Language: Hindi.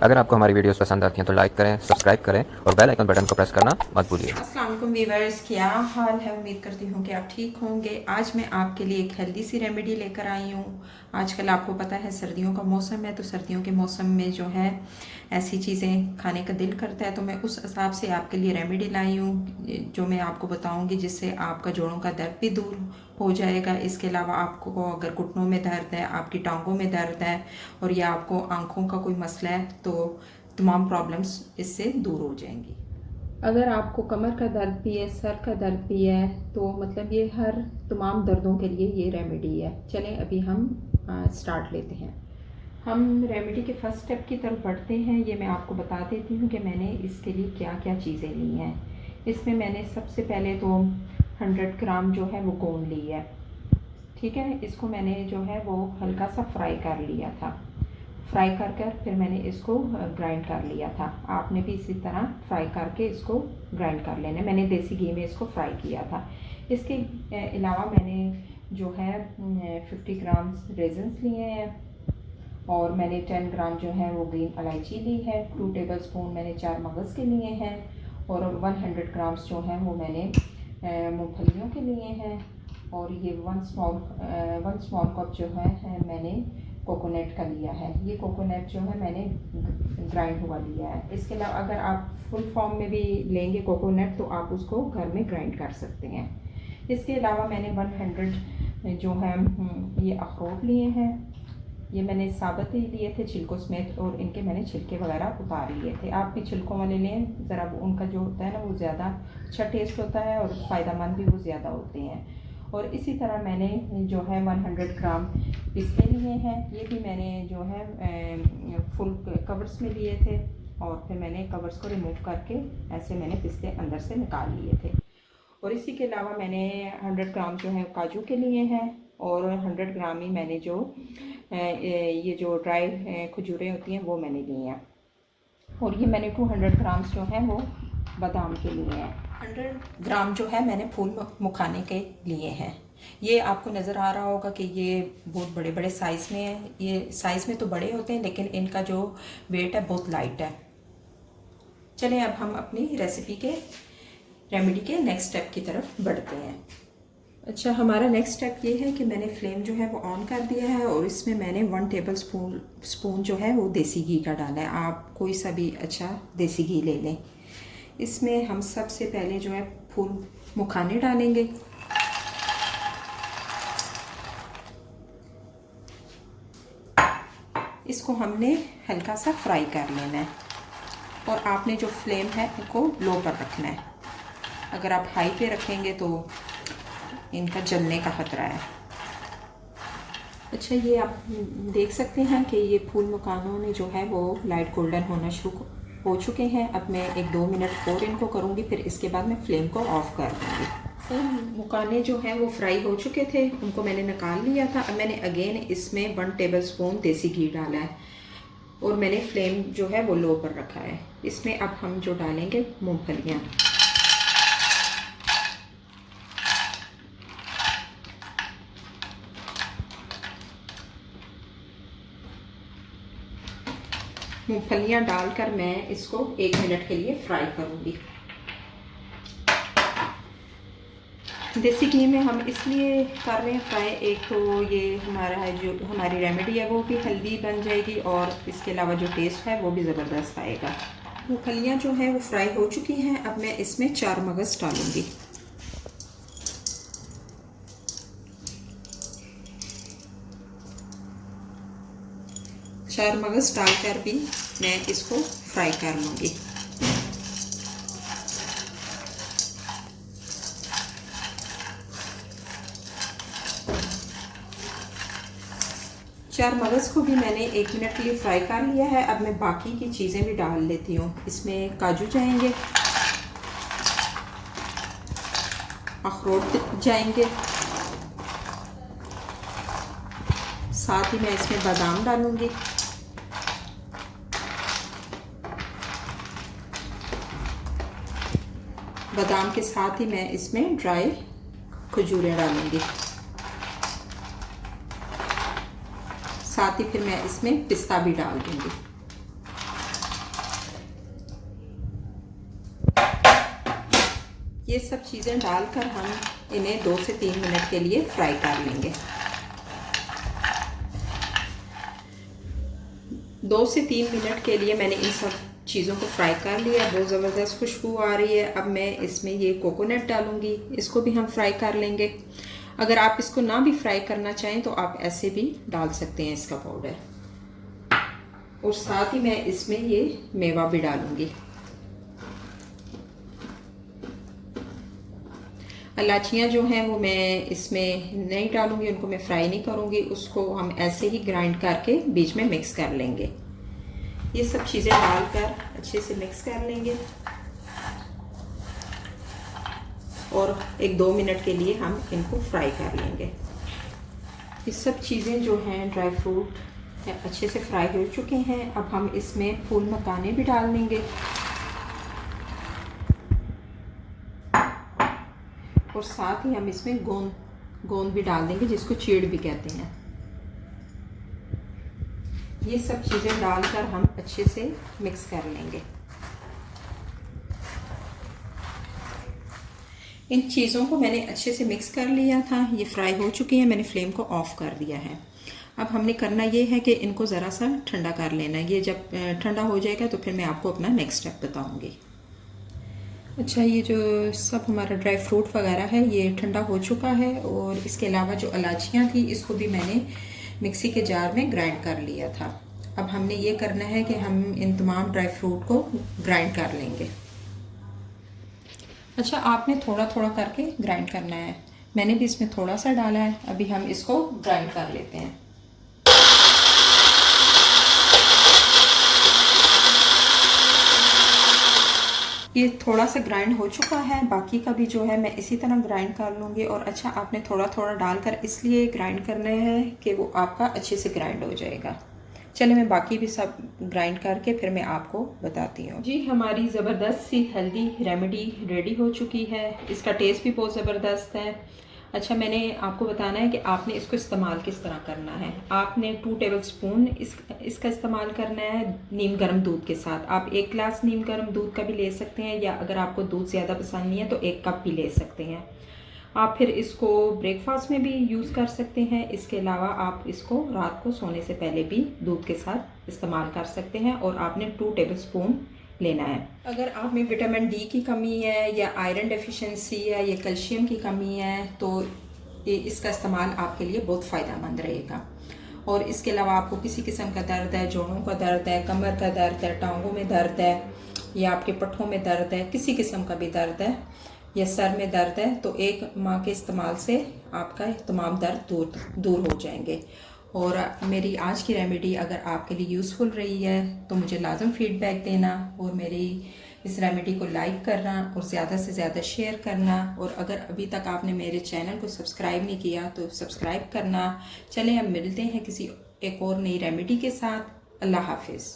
अगर आपको हमारी वीडियोस पसंद आती हैं तो लाइक करें, सब्सक्राइब करें और बेल आइकन बटन को प्रेस करना मत भूलिए। अस्सलाम वालेकुम वीवर्स, क्या हाल है। उम्मीद करती हूँ कि आप ठीक होंगे। आज मैं आपके लिए एक हेल्दी सी रेमेडी लेकर आई हूँ। आजकल आपको पता है सर्दियों का मौसम है, तो सर्दियों के मौसम में जो है ऐसी चीज़ें खाने का दिल करता है, तो मैं उस हिसाब से आपके लिए रेमेडी लाई हूँ जो मैं आपको बताऊँगी, जिससे आपका जोड़ों का दर्द भी दूर हो जाएगा। इसके अलावा आपको अगर घुटनों में दर्द है, आपकी टांगों में दर्द है और या आपको आँखों का कोई मसला है, तो तमाम प्रॉब्लम्स इससे दूर हो जाएंगी। अगर आपको कमर का दर्द भी है, सर का दर्द भी है, तो मतलब ये हर तमाम दर्दों के लिए ये रेमेडी है। चलें अभी हम स्टार्ट लेते हैं। हम रेमेडी के फर्स्ट स्टेप की तरफ बढ़ते हैं। ये मैं आपको बता देती हूँ कि मैंने इसके लिए क्या क्या चीज़ें ली हैं। इसमें मैंने सबसे पहले तो 100 ग्राम जो है वो गोंद ली है। ठीक है, इसको मैंने जो है वो हल्का सा फ्राई कर लिया था। फ्राई कर कर फिर मैंने इसको ग्राइंड कर लिया था। आपने भी इसी तरह फ्राई करके इसको ग्राइंड कर लेना। मैंने देसी घी में इसको फ्राई किया था। इसके अलावा मैंने जो है 50 ग्राम रेजन्स लिए हैं और मैंने 10 ग्राम जो है वो ग्रीन इलायची ली है। 2 टेबल स्पून मैंने 4 मगज़ के लिए हैं और 100 ग्राम्स जो है वो मैंने मूँगफलियों के लिए हैं। और ये वन स्मॉल कप जो है मैंने कोकोनट का लिया है। ये कोकोनट जो है मैंने ग्राइंड हुआ लिया है। इसके अलावा अगर आप फुल फॉर्म में भी लेंगे कोकोनट, तो आप उसको घर में ग्राइंड कर सकते हैं। इसके अलावा मैंने 100 जो है ये अखरोट लिए हैं। ये मैंने साबुत ही लिए थे छिलकों समेत, और इनके मैंने छिलके वगैरह उतार लिए थे। आप भी छिलकों वाले लें, ज़रा उनका जो होता है ना वो ज़्यादा अच्छा टेस्ट होता है और फ़ायदेमंद भी वो ज़्यादा होते हैं। और इसी तरह मैंने जो है 100 ग्राम पिस्ते लिए हैं। ये भी मैंने जो है फुल कवर्स में लिए थे और फिर मैंने कवर्स को रिमूव करके ऐसे मैंने पिस्ते अंदर से निकाल लिए थे। और इसी के अलावा मैंने 100 ग्राम जो है काजू के लिए हैं और 100 ग्राम ही मैंने जो ये जो ड्राई खजूरें होती हैं वो मैंने ली हैं। और ये मैंने 200 ग्राम्स जो है वो बादाम के लिए हैं। 100 ग्राम जो है मैंने फूल मुखाने के लिए हैं। ये आपको नज़र आ रहा होगा कि ये बहुत बड़े बड़े साइज़ में है। ये साइज़ में तो बड़े होते हैं लेकिन इनका जो वेट है बहुत लाइट है। चलें अब हम अपनी रेमेडी के नेक्स्ट स्टेप की तरफ बढ़ते हैं। अच्छा, हमारा नेक्स्ट स्टेप ये है कि मैंने फ्लेम जो है वो ऑन कर दिया है और इसमें मैंने 1 टेबल स्पून जो है वो देसी घी का डाला है। आप कोई सा भी अच्छा देसी घी ले लें। इसमें हम सबसे पहले जो है फूल मुखाने डालेंगे। इसको हमने हल्का सा फ्राई कर लेना है और आपने जो फ्लेम है उनको लो पर रखना है। अगर आप हाई पे रखेंगे तो इनका जलने का खतरा है। अच्छा, ये आप देख सकते हैं कि ये फूल मखानों ने जो है वो लाइट गोल्डन होना शुरू हो चुके हैं। अब मैं 1-2 मिनट और इनको करूँगी, फिर इसके बाद मैं फ्लेम को ऑफ कर दूँगी। मखाने जो हैं वो फ्राई हो चुके थे, उनको मैंने निकाल लिया था। अब मैंने अगेन इसमें 1 टेबल स्पून देसी घी डाला है और मैंने फ्लेम जो है वो लो पर रखा है। इसमें अब हम जो डालेंगे मूँगफलियाँ। मूँगफलियाँ डालकर मैं इसको 1 मिनट के लिए फ्राई करूँगी। देसी घी में हम इसलिए कर रहे हैं फ्राई, एक तो ये हमारा है जो हमारी रेमेडी है वो भी हेल्दी बन जाएगी और इसके अलावा जो टेस्ट है वो भी ज़बरदस्त आएगा। मूँगफलियाँ जो है वो फ्राई हो चुकी हैं। अब मैं इसमें 4 मगज़ डालूँगी। चार मगज़ डालकर भी मैं इसको फ्राई कर लूँगी। चार मगज़ को भी मैंने 1 मिनट के लिए फ्राई कर लिया है। अब मैं बाकी की चीज़ें भी डाल लेती हूँ। इसमें काजू जाएंगे, अखरोट जाएंगे, साथ ही मैं इसमें बादाम डालूँगी। बादाम के साथ ही मैं इसमें ड्राई खजूरें डालूँगी। साथ ही फिर मैं इसमें पिस्ता भी डाल दूँगी। ये सब चीज़ें डालकर हम इन्हें 2 से 3 मिनट के लिए फ्राई कर लेंगे। 2 से 3 मिनट के लिए मैंने इन सब चीज़ों को फ्राई कर लिया। बहुत ज़बरदस्त खुशबू आ रही है। अब मैं इसमें ये कोकोनट डालूँगी, इसको भी हम फ्राई कर लेंगे। अगर आप इसको ना भी फ्राई करना चाहें तो आप ऐसे भी डाल सकते हैं इसका पाउडर। और साथ ही मैं इसमें ये मेवा भी डालूँगी। इलायचियाँ जो हैं वो मैं इसमें नहीं डालूँगी, उनको मैं फ्राई नहीं करूँगी, उसको हम ऐसे ही ग्राइंड करके बीच में मिक्स कर लेंगे। ये सब चीज़ें डालकर अच्छे से मिक्स कर लेंगे और 1-2 मिनट के लिए हम इनको फ्राई कर लेंगे। ये सब चीज़ें जो हैं ड्राई फ्रूट अच्छे से फ्राई हो चुके हैं। अब हम इसमें फूल मखाने भी डाल देंगे और साथ ही हम इसमें गोंद भी डाल देंगे, जिसको चीड़ भी कहते हैं। ये सब चीज़ें डालकर हम अच्छे से मिक्स कर लेंगे। इन चीज़ों को मैंने अच्छे से मिक्स कर लिया था, ये फ्राई हो चुकी हैं। मैंने फ्लेम को ऑफ कर दिया है। अब हमने करना ये है कि इनको ज़रा सा ठंडा कर लेना है। ये जब ठंडा हो जाएगा तो फिर मैं आपको अपना नेक्स्ट स्टेप बताऊंगी। अच्छा, ये जो सब हमारा ड्राई फ्रूट वगैरह है ये ठंडा हो चुका है और इसके अलावा जो इलायचियाँ थी इसको भी मैंने मिक्सी के जार में ग्राइंड कर लिया था। अब हमने ये करना है कि हम इन तमाम ड्राई फ्रूट को ग्राइंड कर लेंगे। अच्छा, आपने थोड़ा थोड़ा करके ग्राइंड करना है। मैंने भी इसमें थोड़ा सा डाला है। अभी हम इसको ग्राइंड कर लेते हैं। ये थोड़ा सा ग्राइंड हो चुका है, बाकी का भी जो है मैं इसी तरह ग्राइंड कर लूँगी। और अच्छा, आपने थोड़ा थोड़ा डालकर इसलिए ग्राइंड करना है कि वो आपका अच्छे से ग्राइंड हो जाएगा। चलिए मैं बाकी भी सब ग्राइंड करके फिर मैं आपको बताती हूँ। जी, हमारी ज़बरदस्त सी हेल्दी रेमेडी रेडी हो चुकी है। इसका टेस्ट भी बहुत ज़बरदस्त है। अच्छा, मैंने आपको बताना है कि आपने इसको इस्तेमाल किस तरह करना है। आपने 2 टेबलस्पून इसका इस्तेमाल करना है नीम गर्म दूध के साथ। आप 1 गिलास नीम गर्म दूध का भी ले सकते हैं, या अगर आपको दूध ज़्यादा पसंद नहीं है तो 1 कप भी ले सकते हैं। आप फिर इसको ब्रेकफास्ट में भी यूज़ कर सकते हैं। इसके अलावा आप इसको रात को सोने से पहले भी दूध के साथ इस्तेमाल कर सकते हैं। और आपने 2 टेबलस्पून लेना है। अगर आप में विटामिन डी की कमी है या आयरन डेफिशिएंसी है या कैल्शियम की कमी है तो इसका इस्तेमाल आपके लिए बहुत फ़ायदेमंद रहेगा। और इसके अलावा आपको किसी किस्म का दर्द है, जोड़ों का दर्द है, कमर का दर्द है, टांगों में दर्द है या आपके पट्ठों में दर्द है, किसी किस्म का भी दर्द है या सर में दर्द है, तो 1 माह के इस्तेमाल से आपका तमाम दर्द दूर हो जाएंगे। और मेरी आज की रेमेडी अगर आपके लिए यूज़फुल रही है तो मुझे लाजम फीडबैक देना और मेरी इस रेमेडी को लाइक करना और ज़्यादा से ज़्यादा शेयर करना। और अगर अभी तक आपने मेरे चैनल को सब्सक्राइब नहीं किया तो सब्सक्राइब करना। चलें, हम मिलते हैं किसी एक और नई रेमेडी के साथ। अल्लाह हाफिज़।